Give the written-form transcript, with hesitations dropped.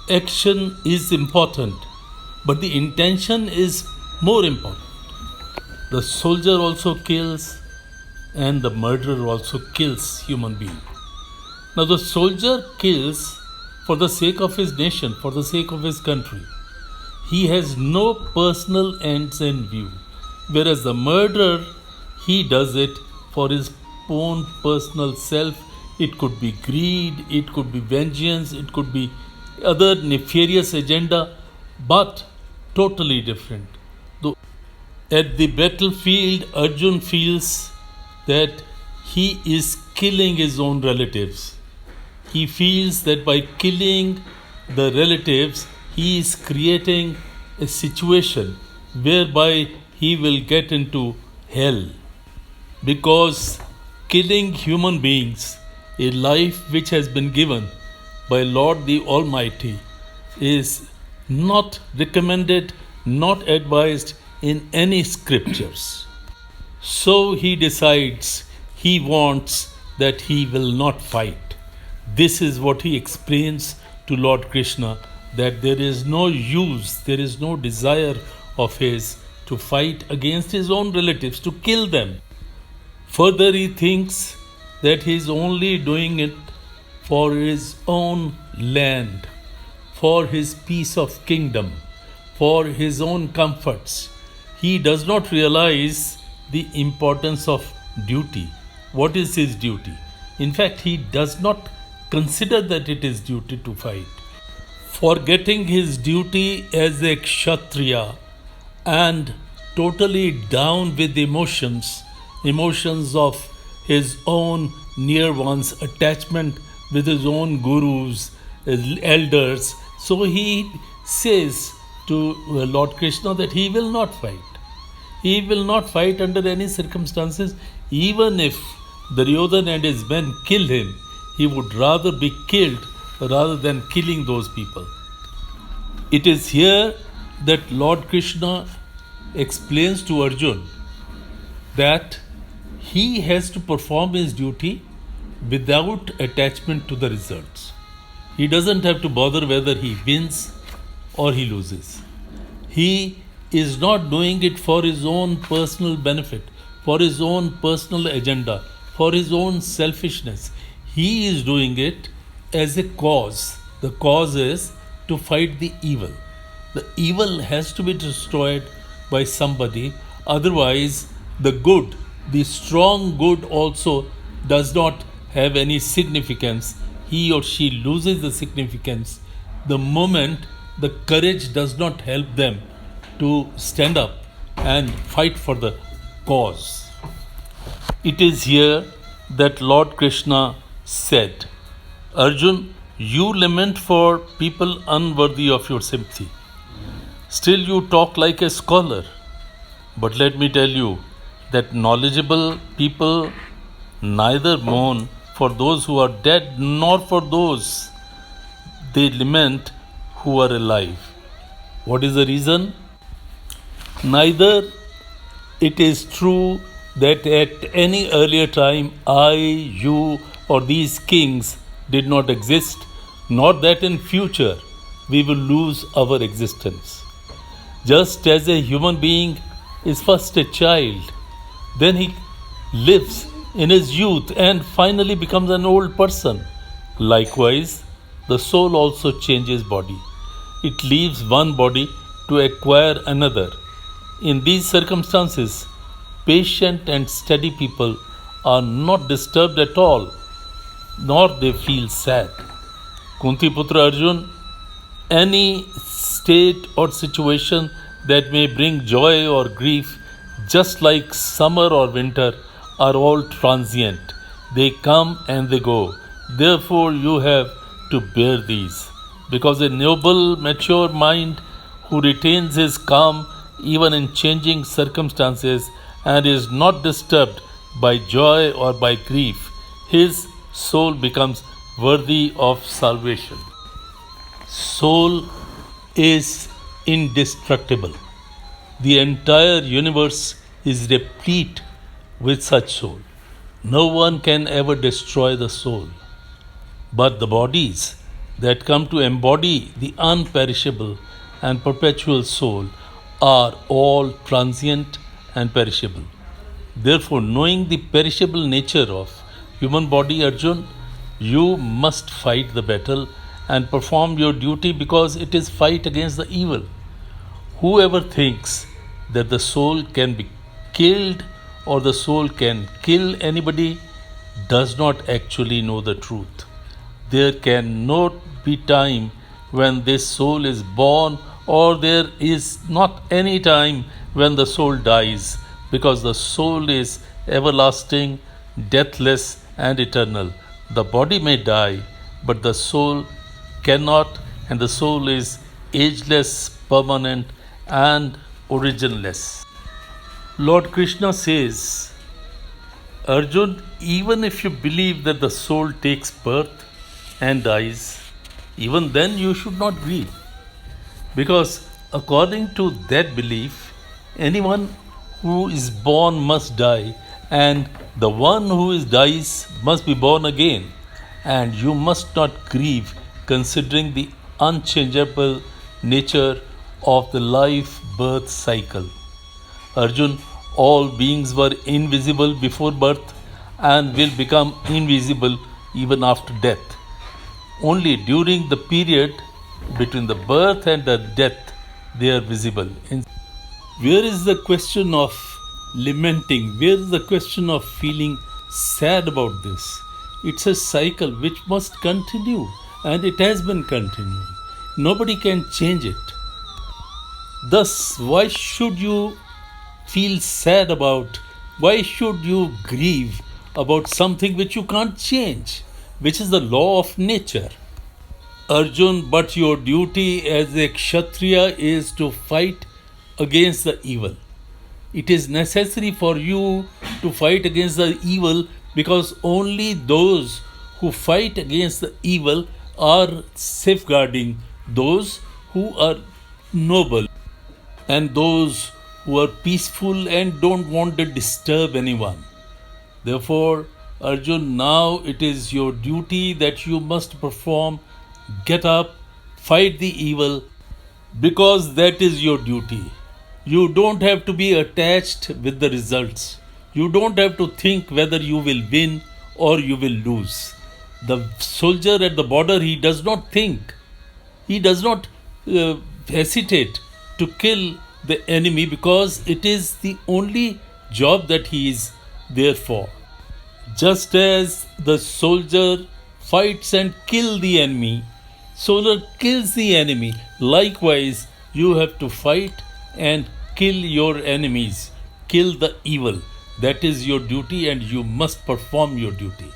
action is important, but the intention is more important. The soldier also kills, and the murderer also kills human being. Now the soldier kills for the sake of his nation, for the sake of his country. He has no personal ends in view. Whereas the murderer, he does it for his own personal self. It could be greed, it could be vengeance, it could be other nefarious agenda, but totally different. Though at the battlefield, Arjun feels that he is killing his own relatives. He feels that by killing the relatives, he is creating a situation whereby he will get into hell. Because killing human beings, a life which has been given by Lord the Almighty, is not recommended, not advised in any scriptures. So he decides, he wants that he will not fight. This is what he explains to Lord Krishna, that there is no use, there is no desire of his to fight against his own relatives, to kill them. Further, he thinks that he is only doing it for his own land, for his peace of kingdom, for his own comforts. He does not realize the importance of duty. What is his duty? In fact, he does not consider that it is duty to fight. Forgetting his duty as a Kshatriya and totally down with emotions of his own near ones, attachment with his own gurus, elders. So he says to Lord Krishna that he will not fight. He will not fight under any circumstances. Even if Duryodhana and his men kill him, he would rather be killed rather than killing those people. It is here that Lord Krishna explains to Arjun that he has to perform his duty without attachment to the results. He doesn't have to bother whether he wins or he loses. He is not doing it for his own personal benefit, for his own personal agenda, for his own selfishness. He is doing it as a cause. The cause is to fight the evil. The evil has to be destroyed by somebody, otherwise, the good, the strong good also does not have any significance. He or she loses the significance the moment the courage does not help them to stand up and fight for the cause. It is here that Lord Krishna said, Arjun, you lament for people unworthy of your sympathy. Still, you talk like a scholar. But let me tell you that knowledgeable people neither mourn for those who are dead nor for those they lament who are alive. What is the reason? Neither it is true that at any earlier time I, you, or these kings did not exist, nor that in future we will lose our existence. Just as a human being is first a child, then he lives in his youth and finally becomes an old person. Likewise, the soul also changes body. It leaves one body to acquire another. In these circumstances, patient and steady people are not disturbed at all, nor they feel sad. Kunti Putra Arjun, any state or situation that may bring joy or grief, just like summer or winter, are all transient. They come and they go. Therefore, you have to bear these. Because a noble, mature mind who retains his calm even in changing circumstances and is not disturbed by joy or by grief, his soul becomes worthy of salvation. Soul is indestructible. The entire universe is replete with such soul. No one can ever destroy the soul. But the bodies, that come to embody the unperishable and perpetual soul are all transient and perishable. Therefore, knowing the perishable nature of human body, Arjun, you must fight the battle and perform your duty because it is fight against the evil. Whoever thinks that the soul can be killed or the soul can kill anybody does not actually know the truth. There cannot be time when this soul is born, or there is not any time when the soul dies, because the soul is everlasting, deathless, and eternal. The body may die, but the soul cannot, and the soul is ageless, permanent, and originless. Lord Krishna says, Arjun, even if you believe that the soul takes birth and dies, even then you should not grieve. Because according to that belief, anyone who is born must die, and the one who dies must be born again. And you must not grieve considering the unchangeable nature of the life birth cycle. Arjun, all beings were invisible before birth and will become invisible even after death. Only during the period between the birth and the death they are visible. Where is the question of lamenting? Where is the question of feeling sad about this? It's a cycle which must continue, and it has been continuing. Nobody can change it. Thus, why should you feel sad about? Why should you grieve about something which you can't change, which is the law of nature? Arjun, but your duty as a Kshatriya is to fight against the evil. It is necessary for you to fight against the evil because only those who fight against the evil are safeguarding those who are noble and those who are peaceful and don't want to disturb anyone. Therefore, Arjun, now it is your duty that you must perform. Get up, fight the evil, because that is your duty. You don't have to be attached with the results. You don't have to think whether you will win or you will lose. The soldier at the border, he does not think. He does not hesitate to kill the enemy because it is the only job that he is there for. Just as the soldier fights and kills the enemy, soldier kills the enemy. Likewise, you have to fight and kill your enemies, kill the evil. That is your duty, and you must perform your duty.